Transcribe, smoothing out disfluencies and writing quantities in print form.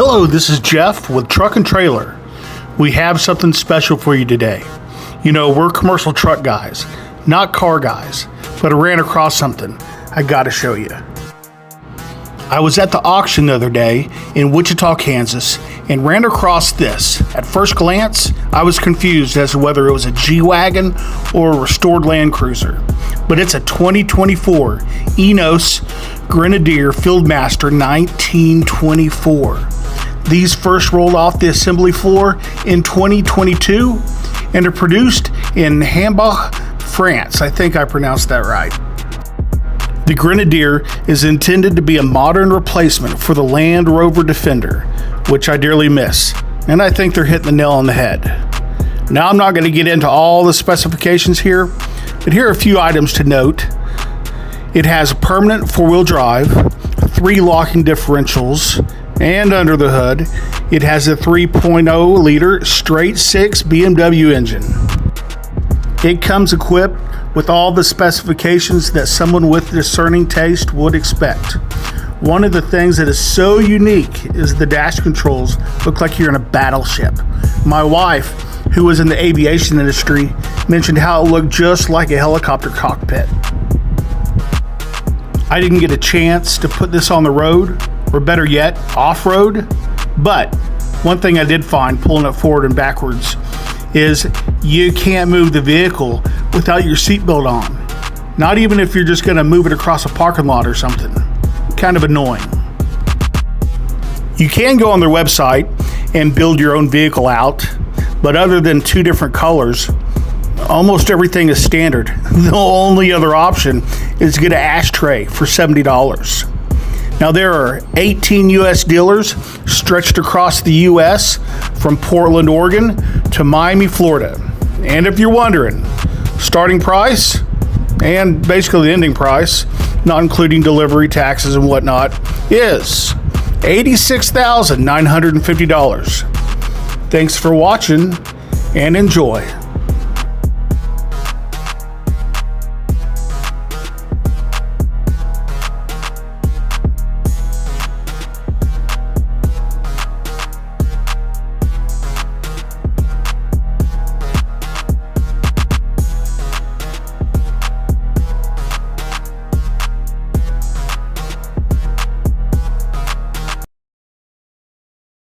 Hello, this is Jeff with Truck and Trailer. We have something special for you today. You know, we're commercial truck guys, not car guys, but I ran across something I gotta show you. I was at the auction the other day in Wichita, Kansas, and ran across this. At first glance, I was confused as to whether it was a G-Wagon or a restored Land Cruiser. But it's a 2024 Ineos Grenadier Fieldmaster 1924. These first rolled off the assembly floor in 2022 and are produced in Hambach, France. I think I pronounced that right. The Grenadier is intended to be a modern replacement for the Land Rover Defender, which I dearly miss, and I think they're hitting the nail on the head. Now, I'm not going to get into all the specifications here, but here are a few items to note. It has a permanent four-wheel drive, 3 locking differentials, and under the hood, it has a 3.0 liter straight 6 BMW engine. It comes equipped with all the specifications that someone with discerning taste would expect. One of the things that is so unique is the dash controls look like you're in a battleship. My wife, who was in the aviation industry, mentioned how it looked just like a helicopter cockpit. I didn't get a chance to put this on the road, or better yet, off-road, but one thing I did find pulling it forward and backwards is you can't move the vehicle without your seatbelt on. Not even if you're just going to move it across a parking lot or something. Kind of annoying. You can go on their website and build your own vehicle out, but other than 2 different colors, almost everything is standard. The only other option is to get an ashtray for $70. Now, there are 18 U.S. dealers stretched across the U.S. from Portland, Oregon to Miami, Florida. And if you're wondering, starting price and basically the ending price, not including delivery, taxes, and whatnot, is $86,950. Thanks for watching and enjoy.